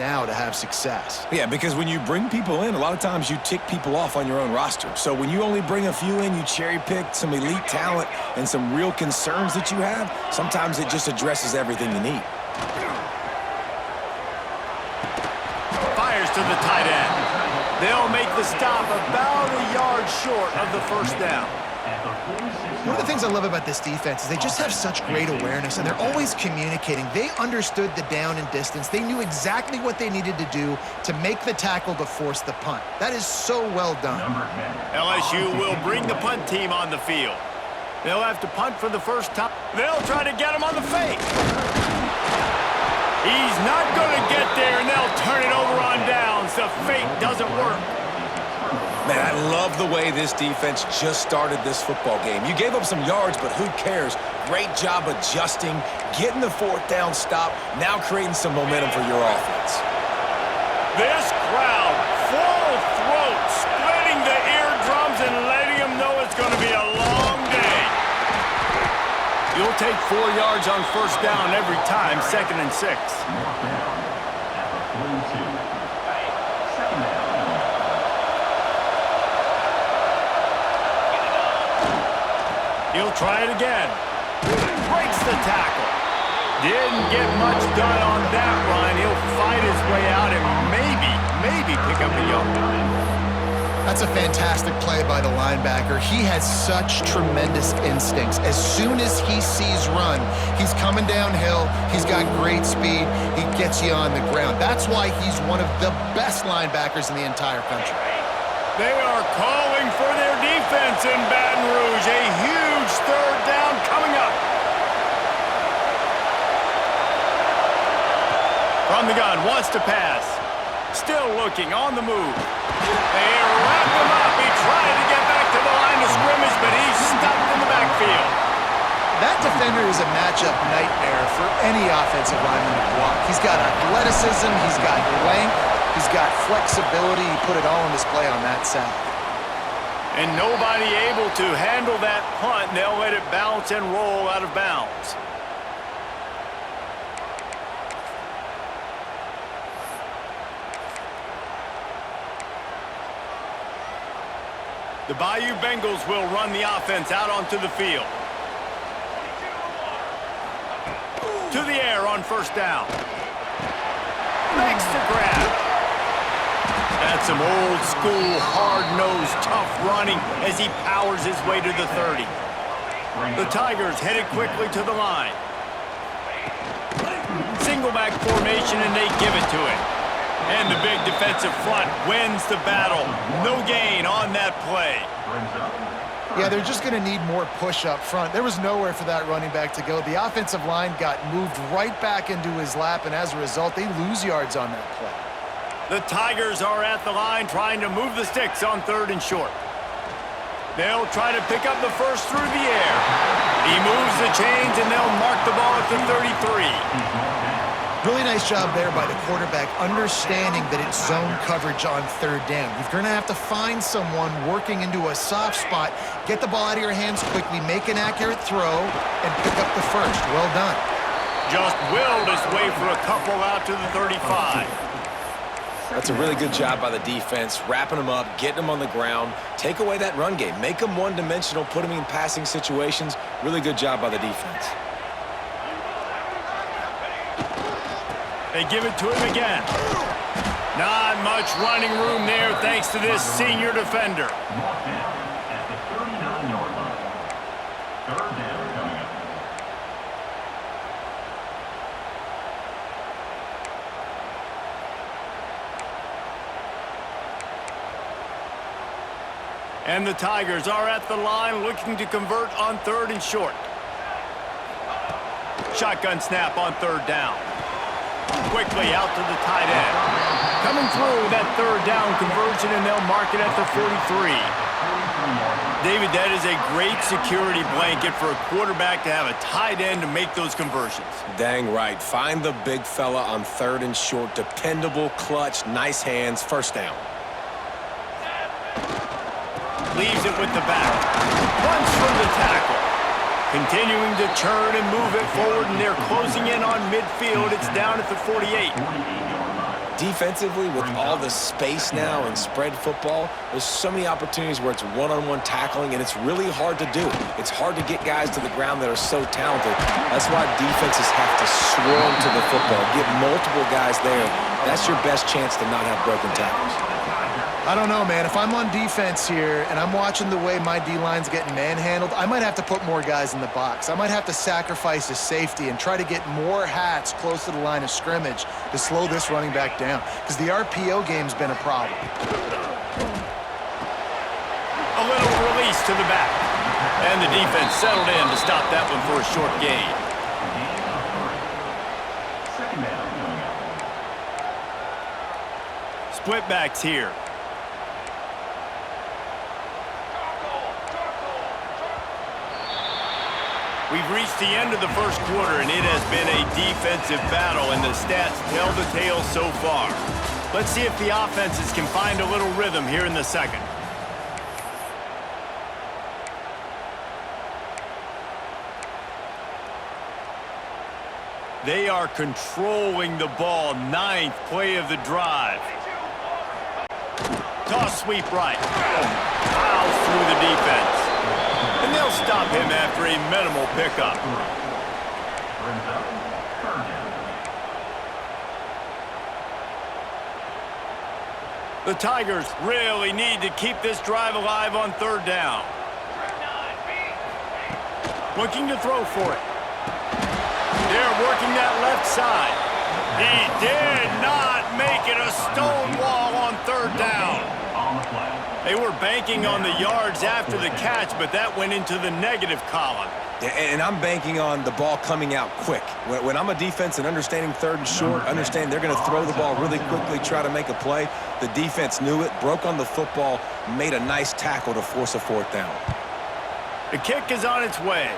now to have success. Yeah, because when you bring people in, a lot of times you tick people off on your own roster. So when you only bring a few in, you cherry-pick some elite talent and some real concerns that you have, sometimes it just addresses everything you need. Fires to the tight end. They'll make the stop about a yard short of the first down. One of the things I love about this defense is they just have such great awareness, and they're always communicating. They understood the down and distance. They knew exactly what they needed to do to make the tackle to force the punt. That is so well done. LSU will bring the punt team on the field. They'll have to punt for the first time. They'll try to get him on the fake. He's not going to get there, and they'll turn it over on downs. The fake doesn't work. Man, I love the way this defense just started this football game. You gave up some yards, but who cares? Great job adjusting, getting the fourth down stop, now creating some momentum for your offense. This crowd, full throat, splitting the eardrums and letting them know it's going to be a long day. You'll take 4 yards on first down every time, 2nd and 6. He'll try it again. Breaks the tackle. Didn't get much done on that run. He'll fight his way out and maybe pick up a yard. That's a fantastic play by the linebacker. He has such tremendous instincts. As soon as he sees run, he's coming downhill. He's got great speed. He gets you on the ground. That's why he's one of the best linebackers in the entire country. They are calling for their defense in Baton Rouge. A huge third down coming up. From the gun, wants to pass. Still looking, on the move. They wrap him up. He tried to get back to the line of scrimmage, but he's stuck in the backfield. That defender is a matchup nightmare for any offensive lineman to block. He's got athleticism, he's got length, he's got flexibility. He put it all on display on that side. And nobody able to handle that punt. They'll let it bounce and roll out of bounds. The Bayou Bengals will run the offense out onto the field. To the air on first down. Makes the grab. That's some old school, hard-nosed, tough running as he powers his way to the 30. The Tigers headed quickly to the line. Single back formation, and they give it to him. And the big defensive front wins the battle. No gain on that play. Yeah, they're just going to need more push up front. There was nowhere for that running back to go. The offensive line got moved right back into his lap, and as a result, they lose yards on that play. The Tigers are at the line trying to move the sticks on 3rd and short. They'll try to pick up the first through the air. He moves the chains, and they'll mark the ball at the 33. Really nice job there by the quarterback, understanding that it's zone coverage on 3rd down. You're going to have to find someone working into a soft spot, get the ball out of your hands quickly, make an accurate throw, and pick up the first. Well done. Just willed his way for a couple out to the 35. That's a really good job by the defense, wrapping them up, getting them on the ground, take away that run game, make them one-dimensional, put them in passing situations. Really good job by the defense. They give it to him again. Not much running room there thanks to this senior defender. At the 39-yard line. 3rd down coming up. And the Tigers are at the line looking to convert on 3rd and short. Shotgun snap on 3rd down. Quickly out to the tight end. Coming through that 3rd down conversion, and they'll mark it at the 43. David, that is a great security blanket for a quarterback to have a tight end to make those conversions. Dang right. Find the big fella on 3rd and short. Dependable, clutch, nice hands, first down. Leaves it with the back. Runs from the tackle. Continuing to churn and move it forward, and they're closing in on midfield. It's down at the 48. defensively, with all the space now and spread football, there's so many opportunities where it's one-on-one tackling, and it's really hard to do. It's hard to get guys to the ground that are so talented. That's why defenses have to swarm to the football, get multiple guys there. That's your best chance to not have broken tackles. I don't know, man. If I'm on defense here and I'm watching the way my D-line's getting manhandled, I might have to put more guys in the box. I might have to sacrifice a safety and try to get more hats close to the line of scrimmage to slow this running back down, because the RPO game's been a problem. A little release to the back. And the defense settled in to stop that one for a short gain. Second down coming up. Split backs here. We've reached the end of the first quarter, and it has been a defensive battle, and the stats tell the tale so far. Let's see if the offenses can find a little rhythm here in the second. They are controlling the ball. 9th play of the drive. Toss sweep right. Fouls through the defense. And they'll stop him after a minimal pickup. Brings up third down. The Tigers really need to keep this drive alive on third down. Looking to throw for it. They're working that left side. He did not make it a stone wall on third down. On the play. They were banking on the yards after the catch, but that went into the negative column. Yeah, and I'm banking on the ball coming out quick. When I'm a defense and understanding third and short, understand they're going to throw the ball really quickly, try to make a play. The defense knew it, broke on the football, made a nice tackle to force a fourth down. The kick is on its way.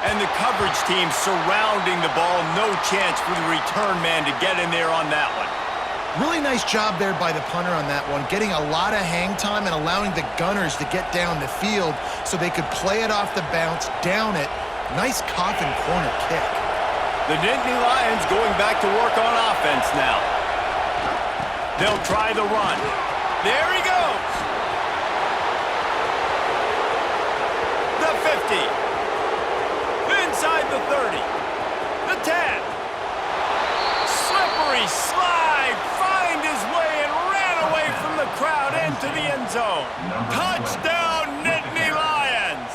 And the coverage team surrounding the ball. No chance for the return man to get in there on that one. Really nice job there by the punter on that one, getting a lot of hang time and allowing the gunners to get down the field so they could play it off the bounce, down it. Nice coffin corner kick. The Nittany Lions going back to work on offense now. They'll try the run. There he goes. The 50. Inside the 30. The 10. Slippery slide. Find his way and ran away from the crowd into the end zone. Touchdown, Nittany Lions.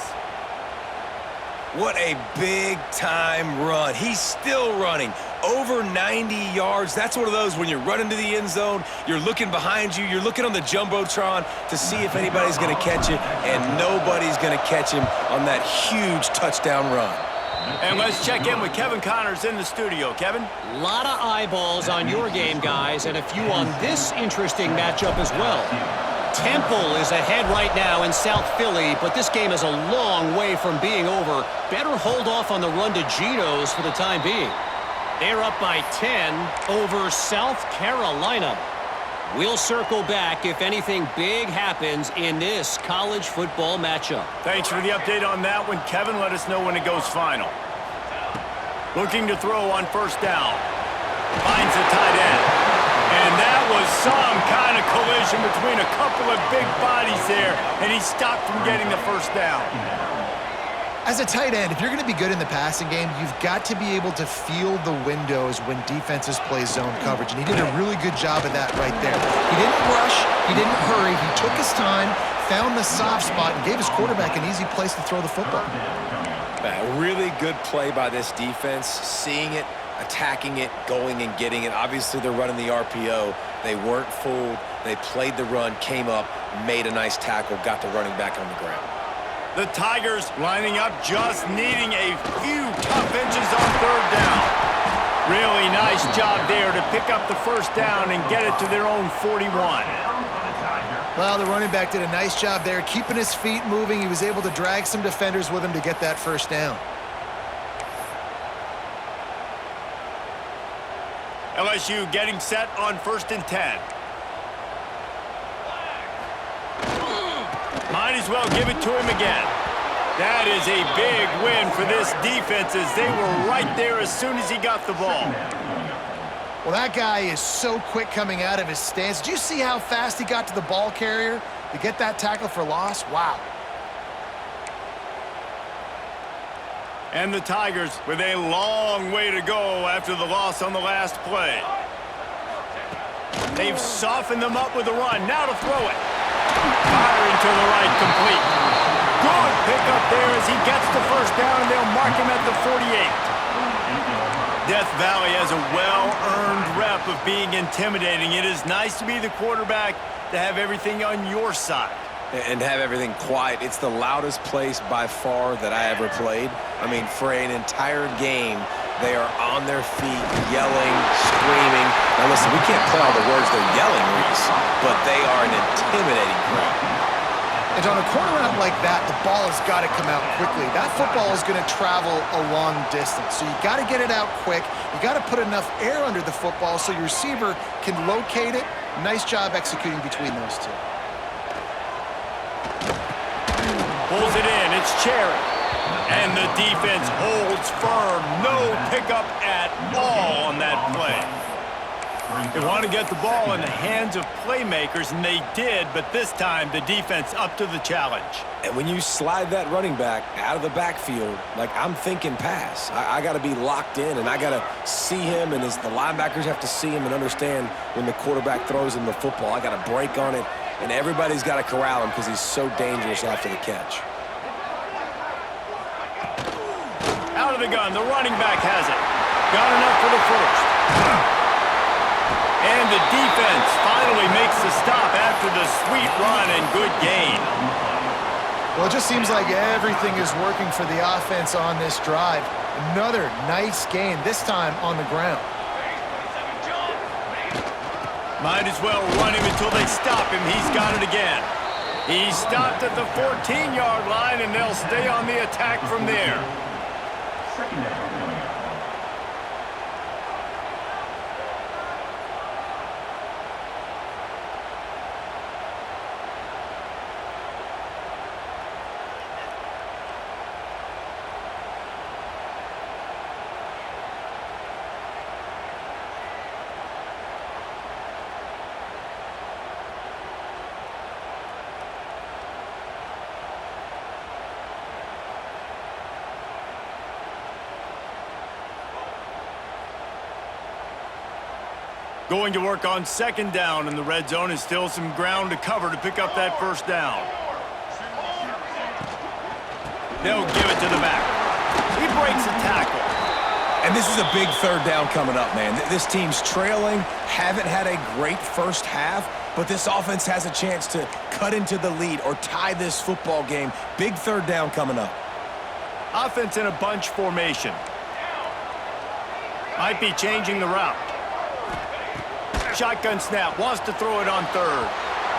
What a big-time run. He's still running. Over 90 yards. That's one of those when you're running to the end zone, you're looking behind you, you're looking on the Jumbotron to see if anybody's going to catch it, and nobody's going to catch him on that huge touchdown run. And let's check in with Kevin Connors in the studio. Kevin? A lot of eyeballs on your game, guys, and a few on this interesting matchup as well. Temple is ahead right now in South Philly, but this game is a long way from being over. Better hold off on the run to Geno's for the time being. They're up by 10 over South Carolina. We'll circle back if anything big happens in this college football matchup. Thanks for the update on that one, Kevin. Let us know when it goes final. Looking to throw on first down. Finds a tight end. And that was some kind of collision between a couple of big bodies there, and he stopped from getting the first down. As a tight end, if you're going to be good in the passing game, you've got to be able to feel the windows when defenses play zone coverage, and he did a really good job of that right there. He didn't rush, he didn't hurry, he took his time, found the soft spot, and gave his quarterback an easy place to throw the football. A really good play by this defense, seeing it, attacking it, going and getting it. Obviously, they're running the RPO. They weren't fooled. They played the run, came up, made a nice tackle, got the running back on the ground. The Tigers lining up, just needing a few tough inches on third down. Really nice job there to pick up the first down and get it to their own 41. Well, the running back did a nice job there, keeping his feet moving. He was able to drag some defenders with him to get that first down. LSU getting set on 1st and 10. Might as well give it to him again. That is a big win for this defense as they were right there as soon as he got the ball. Well, that guy is so quick coming out of his stance. Did you see how fast he got to the ball carrier to get that tackle for loss? Wow. And the Tigers with a long way to go after the loss on the last play. They've softened them up with a run. Now to throw it. Firing to the right, complete. Good pickup there as he gets the first down, and they'll mark him at the 48. Death Valley has a well-earned rep of being intimidating. It is nice to be the quarterback, to have everything on your side. And have everything quiet. It's the loudest place by far that I ever played. I mean, for an entire game, they are on their feet, yelling, screaming. Now listen, we can't play all the words they're yelling, Reese, but they are an intimidating crowd. And on a corner route like that, the ball has got to come out quickly. That football is going to travel a long distance, so you got to get it out quick. You got to put enough air under the football so your receiver can locate it. Nice job executing between those two. Pulls it in, it's Cherry. And the defense holds firm. No pickup at all on that play. They want to get the ball in the hands of playmakers, and they did, but this time the defense up to the challenge. And when you slide that running back out of the backfield, like I'm thinking pass, I got to be locked in, and I got to see him, and as the linebackers have to see him and understand when the quarterback throws him the football, I got to break on it, and everybody's got to corral him because he's so dangerous after the catch. Out of the gun, the running back has it. Got enough for the first. And the defense finally makes the stop after the sweet run and good gain. Well, it just seems like everything is working for the offense on this drive. Another nice gain, this time on the ground. Might as well run him until they stop him. He's got it again. He's stopped at the 14-yard line, and they'll stay on the attack from there. Second down. Going to work on second down in the red zone, and still some ground to cover to pick up that first down. They'll give it to the back. He breaks a tackle. And this is a big third down coming up, man. This team's trailing, haven't had a great first half, but this offense has a chance to cut into the lead or tie this football game. Big third down coming up. Offense in a bunch formation. Might be changing the route. Shotgun snap, wants to throw it on third.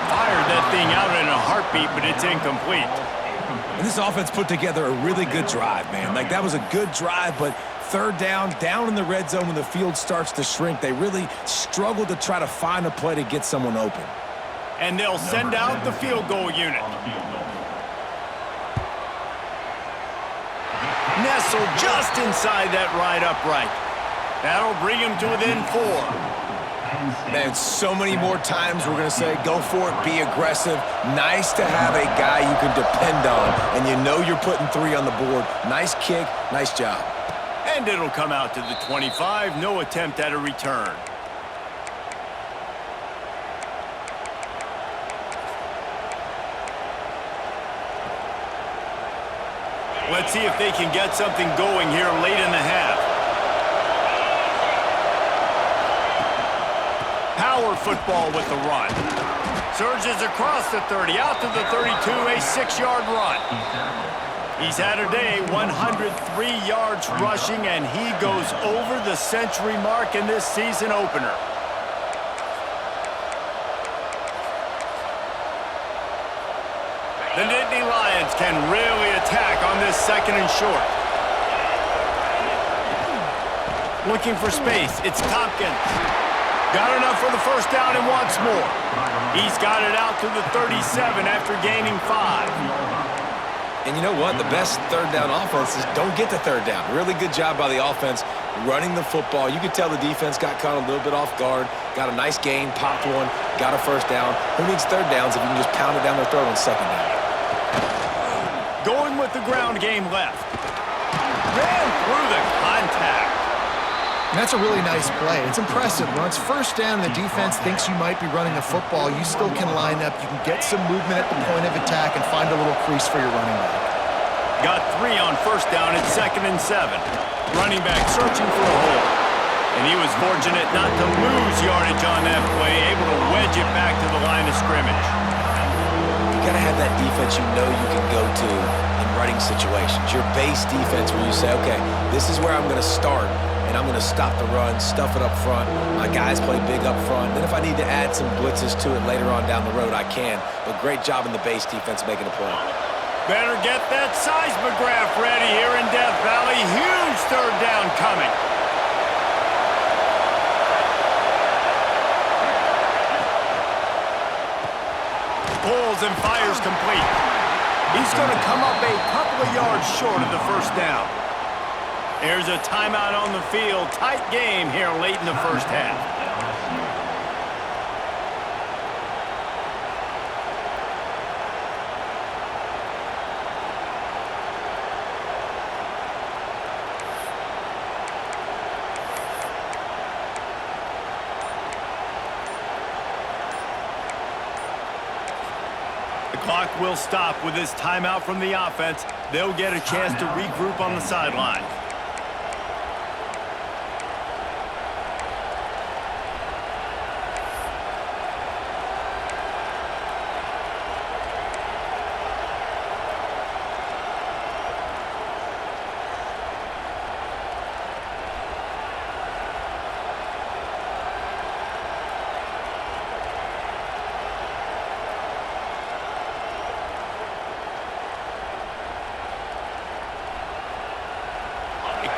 Fired that thing out in a heartbeat, but it's incomplete. And this offense put together a really good drive, man. Like, that was a good drive, but third down in the red zone when the field starts to shrink, they really struggle to try to find a play to get someone open. And they'll send out the field goal unit. Nestled just inside that right upright. That'll bring him to within 4. Man, so many more times we're going to say, go for it, be aggressive. Nice to have a guy you can depend on, and you know you're putting 3 on the board. Nice kick, nice job. And it'll come out to the 25, no attempt at a return. Let's see if they can get something going here late in the half. Power football with the run. Surges across the 30, out to the 32, a 6-yard run. He's had a day, 103 yards rushing, and he goes over the century mark in this season opener. The Nittany Lions can really attack on this second and short. Looking for space, it's Tompkins. Got enough for the first down and wants more. He's got it out to the 37 after gaining 5. And you know what? The best third down offenses don't get to third down. Really good job by the offense running the football. You could tell the defense got caught a little bit off guard, got a nice gain, popped one, got a first down. Who needs third downs if you can just pound it down their throat on second down? Going with the ground game left. Ran through the contact. And that's a really nice play. It's impressive. When it's first down and the defense thinks you might be running a football, you still can line up. You can get some movement at the point of attack and find a little crease for your running back. Got 3 on first down at 2nd and 7. Running back searching for a hole. And he was fortunate not to lose yardage on that play, able to wedge it back to the line of scrimmage. You got to have that defense you know you can go to in running situations. Your base defense where you say, okay, this is where I'm going to start. And I'm going to stop the run, stuff it up front. My guys play big up front. Then if I need to add some blitzes to it later on down the road, I can. But great job in the base defense making a play. Better get that seismograph ready here in Death Valley. Huge third down coming. Pulls and fires complete. He's going to come up a couple of yards short of the first down. There's a timeout on the field. Tight game here late in the first half. The clock will stop with this timeout from the offense. They'll get a chance to regroup on the sideline.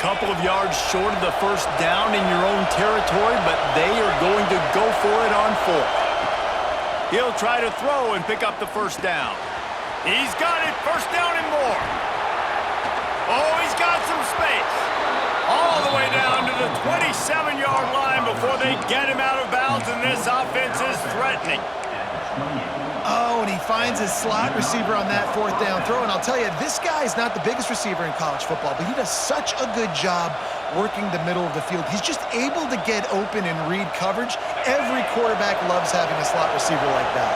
Couple of yards short of the first down in your own territory, but they are going to go for it on 4th. He'll try to throw and pick up the first down. He's got it, first down and more. Oh, he's got some space. All the way down to the 27-yard line before they get him out of bounds, and this offense is threatening. Oh, and he finds his slot receiver on that 4th down throw. And I'll tell you, this guy is not the biggest receiver in college football, but he does such a good job working the middle of the field. He's just able to get open and read coverage. Every quarterback loves having a slot receiver like that.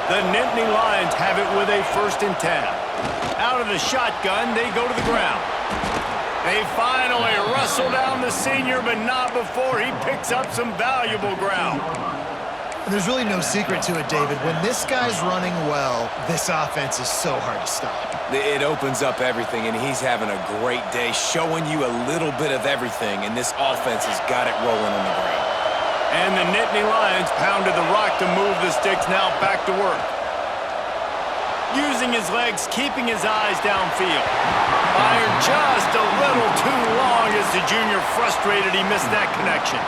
The Nittany Lions have it with a 1st and 10. Out of the shotgun, they go to the ground. They finally wrestle down the senior, but not before he picks up some valuable ground. There's really no secret to it, David. When this guy's running well, this offense is so hard to stop. It opens up everything, and he's having a great day, showing you a little bit of everything, and this offense has got it rolling on the ground. And the Nittany Lions pounded the rock to move the sticks, now back to work. Using his legs, keeping his eyes downfield. Fired just a little too long as the junior frustrated he missed that connection.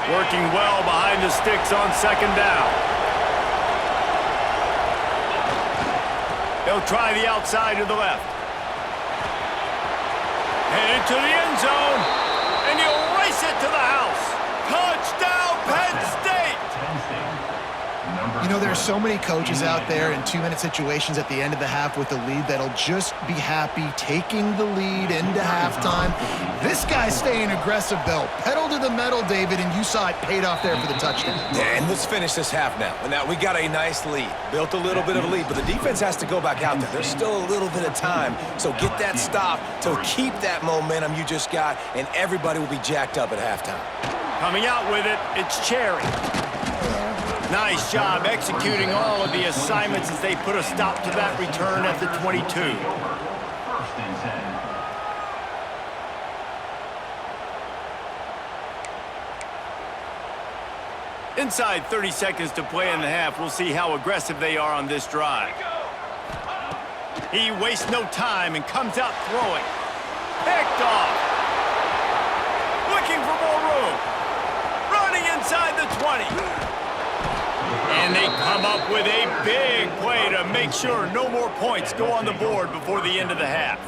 Working well behind the sticks on 2nd down. They'll try the outside to the left. Headed to the end zone, and he'll race it to the house. Touchdown, Penn State! You know, there are so many coaches out there in 2-minute situations at the end of the half with the lead that'll just be happy taking the lead into halftime. This guy's staying aggressive, though. Pedal to the metal, David, and you saw it paid off there for the touchdown. And let's finish this half now. And now we got a nice lead. Built a little bit of a lead, but the defense has to go back out there. There's still a little bit of time. So get that stop to keep that momentum you just got, and everybody will be jacked up at halftime. Coming out with it, it's Cherry. Nice job executing all of the assignments as they put a stop to that return at the 22. 1st and 10. Inside 30 seconds to play in the half. We'll see how aggressive they are on this drive. He wastes no time and comes out throwing. Picked off. Looking for more room. Running inside the 20. And they come up with a big play to make sure no more points go on the board before the end of the half.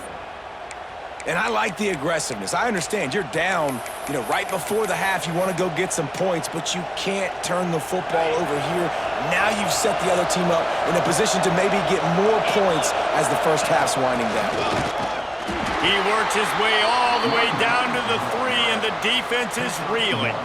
And I like the aggressiveness. I understand you're down, right before the half. You want to go get some points, but you can't turn the football over here. Now you've set the other team up in a position to maybe get more points as the first half's winding down. He works his way all the way down to the 3, and the defense is reeling.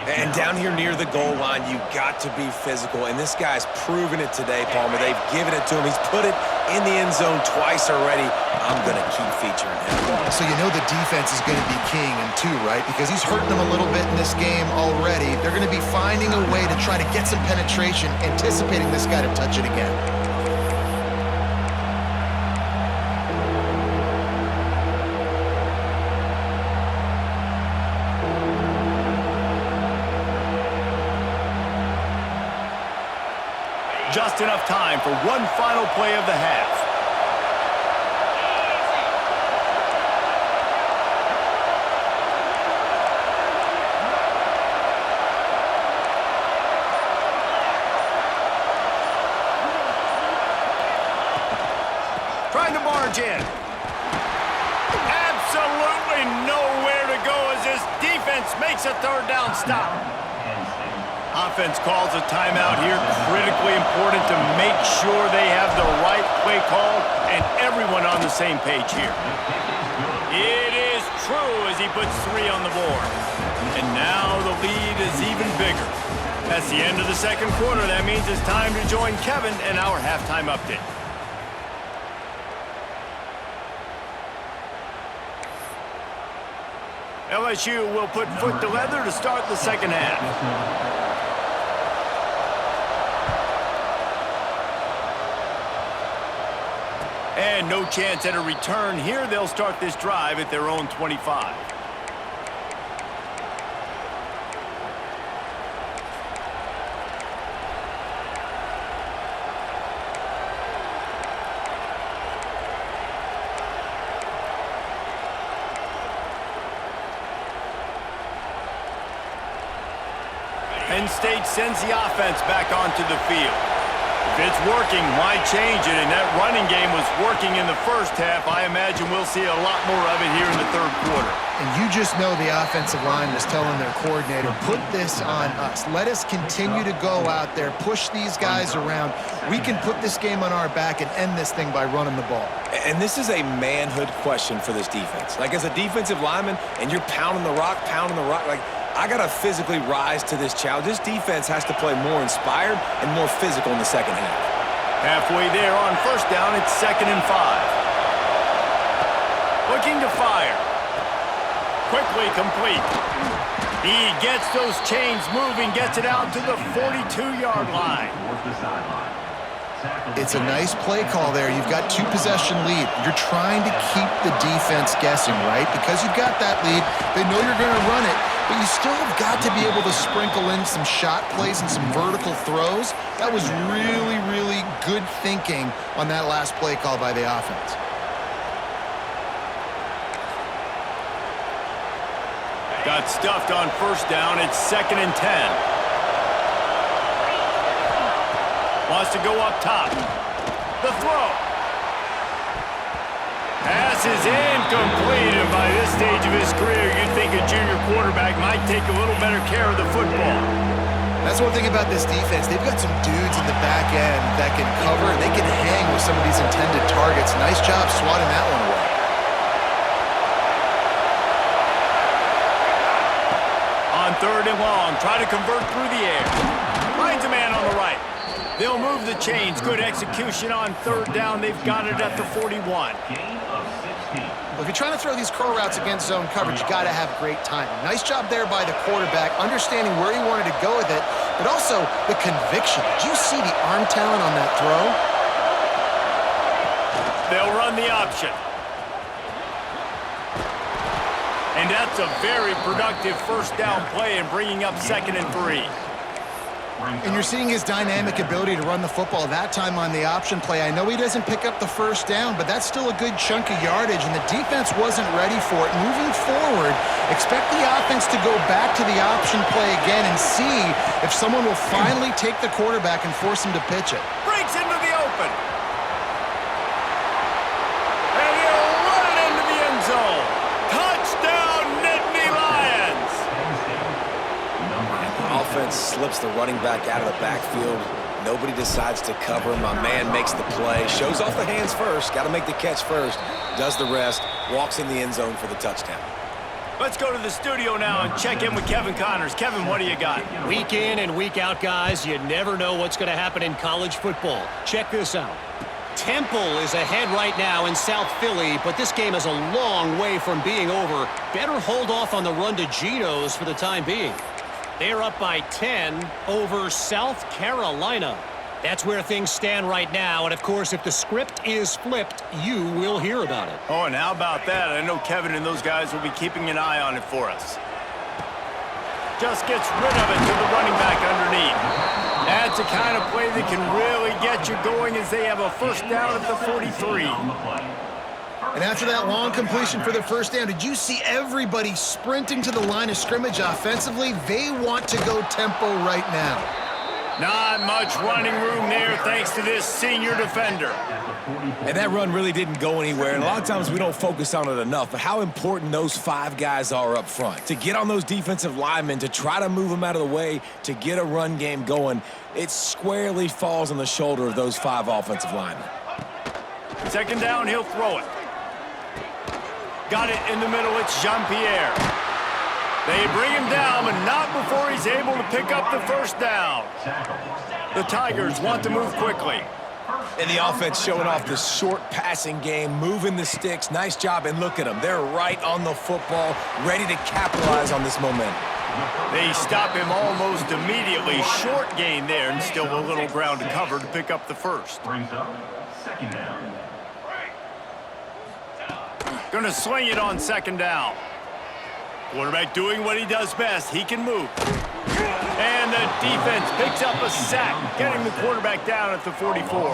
And down here near the goal line, you got to be physical. And this guy's proven it today, Palmer. They've given it to him. He's put it in the end zone twice already. I'm going to keep featuring him. So you know the defense is going to be king in 2, right? Because he's hurting them a little bit in this game already. They're going to be finding a way to try to get some penetration, anticipating this guy to touch it again. Just enough time for one final play of the half. Trying to barge in. Absolutely nowhere to go as this defense makes a third down stop. Offense calls a timeout here. Critically important to make sure they have the right play call and everyone on the same page here. It is true as he puts 3 on the board. And now the lead is even bigger. That's the end of the second quarter. That means it's time to join Kevin and our halftime update. LSU will put foot to leather to start the second half. And no chance at a return here. They'll start this drive at their own 25. Penn State sends the offense back onto the field. If it's working, why change it? And that running game was working in the first half. I imagine we'll see a lot more of it here in the third quarter. And you just know the offensive line was telling their coordinator, put this on us. Let us continue to go out there, push these guys around. We can put this game on our back and end this thing by running the ball. And this is a manhood question for this defense. Like, as a defensive lineman, and you're pounding the rock, like, I got to physically rise to this challenge. This defense has to play more inspired and more physical in the second half. Halfway there on first down, it's 2nd and 5. Looking to fire. Quickly complete. He gets those chains moving, gets it out to the 42-yard line. It's a nice play call there. You've got 2-possession lead. You're trying to keep the defense guessing, right? Because you've got that lead, they know you're going to run it, but you still have got to be able to sprinkle in some shot plays and some vertical throws. That was really, really good thinking on that last play call by the offense. Got stuffed on first down. It's 2nd and 10. Wants to go up top. The throw. Pass is incomplete, and by this stage of his career, you'd think a junior quarterback might take a little better care of the football. That's one thing about this defense. They've got some dudes in the back end that can cover. They can hang with some of these intended targets. Nice job swatting that one away. On 3rd and long, try to convert through the air. Finds a man on the right. They'll move the chains. Good execution on 3rd down. They've got it at the 41. Well, if you're trying to throw these curl routes against zone coverage, you got to have great timing. Nice job there by the quarterback, understanding where he wanted to go with it, but also the conviction. Did you see the arm talent on that throw? They'll run the option. And that's a very productive first down play and bringing up 2nd and 3. And you're seeing his dynamic ability to run the football, that time on the option play. I know he doesn't pick up the first down, but that's still a good chunk of yardage, and the defense wasn't ready for it. Moving forward, expect the offense to go back to the option play again and see if someone will finally take the quarterback and force him to pitch it. Breaks into the open. And he'll run it into the end zone. Touchdown, Nittany Lions! Offense slips the running back out of the backfield. Nobody decides to cover him. My man makes the play. Shows off the hands first. Got to make the catch first. Does the rest. Walks in the end zone for the touchdown. Let's go to the studio now and check in with Kevin Connors. Kevin, what do you got? Week in and week out, guys, you never know what's going to happen in college football. Check this out. Temple is ahead right now in South Philly, but this game is a long way from being over. Better hold off on the run to Geno's for the time being. They're up by 10 over South Carolina. That's where things stand right now, and of course, if the script is flipped, you will hear about it. Oh, and how about that? I know Kevin and those guys will be keeping an eye on it for us. Just gets rid of it to the running back underneath. That's a kind of play that can really get you going as they have a first down at the 43. And after that long completion for the first down, did you see everybody sprinting to the line of scrimmage offensively? They want to go tempo right now. Not much running room there thanks to this senior defender. And that run really didn't go anywhere, and a lot of times we don't focus on it enough, but how important those 5 guys are up front. To get on those defensive linemen, to try to move them out of the way, to get a run game going, it squarely falls on the shoulder of those 5 offensive linemen. Second down, he'll throw it. Got it in the middle, it's Jean-Pierre. They bring him down, but not before he's able to pick up the first down. The Tigers want to move quickly. And the offense showing off this short passing game, moving the sticks. Nice job, and look at them. They're right on the football, ready to capitalize on this momentum. They stop him almost immediately. Short gain there, and still a little ground to cover to pick up the first. Brings up second down. Going to swing it on second down. Quarterback doing what he does best. He can move. And the defense picks up a sack, getting the quarterback down at the 44.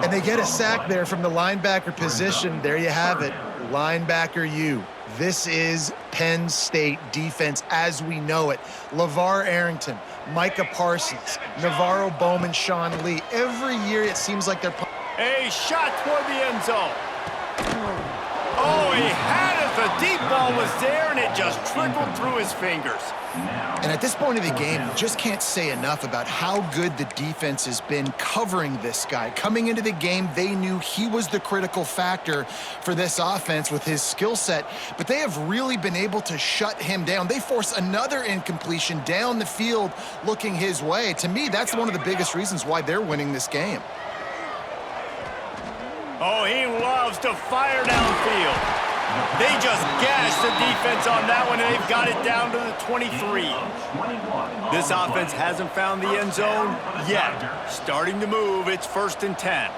And they get a sack there from the linebacker position. There you have it, linebacker U. This is Penn State defense as we know it. LeVar Arrington, Micah Parsons, Navarro Bowman, Sean Lee. Every year it seems like they're... A shot toward the end zone. Oh, he had it. The deep ball was there, and it just trickled through his fingers. And at this point of the game, you just can't say enough about how good the defense has been covering this guy. Coming into the game, they knew he was the critical factor for this offense with his skill set, but they have really been able to shut him down. They force another incompletion down the field looking his way. To me, that's one of the biggest reasons why they're winning this game. Oh, he loves to fire downfield. They just gashed the defense on that one, and they've got it down to the 23. This offense hasn't found the end zone yet. Starting to move, it's 1st and 10.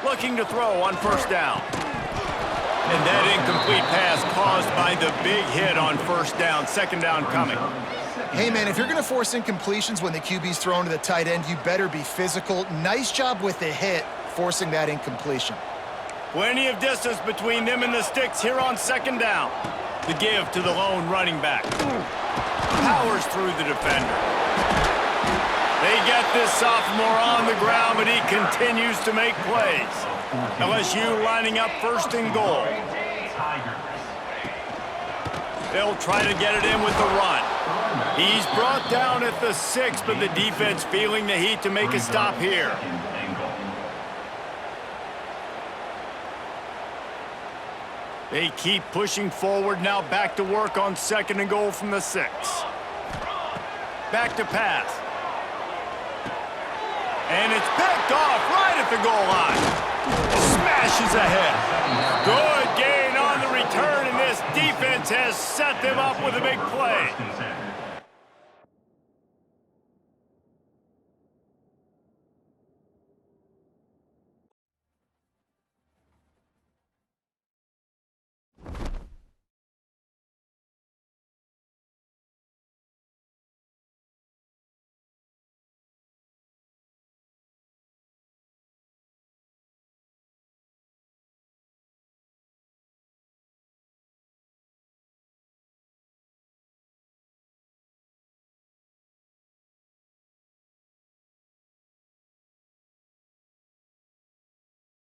Looking to throw on first down. And that incomplete pass caused by the big hit on first down. Second down coming. Hey, man, if you're going to force incompletions when the QB's thrown to the tight end, you better be physical. Nice job with the hit, forcing that incompletion. Plenty of distance between them and the sticks here on second down. The give to the lone running back. Powers through the defender. They get this sophomore on the ground, but he continues to make plays. LSU lining up 1st and goal. They'll try to get it in with the run. He's brought down at the 6, but the defense feeling the heat to make a stop here. They keep pushing forward, now back to work on 2nd and goal from the 6. Back to pass. And it's picked off right at the goal line. Smashes ahead. Good gain on the return, and this defense has set them up with a big play.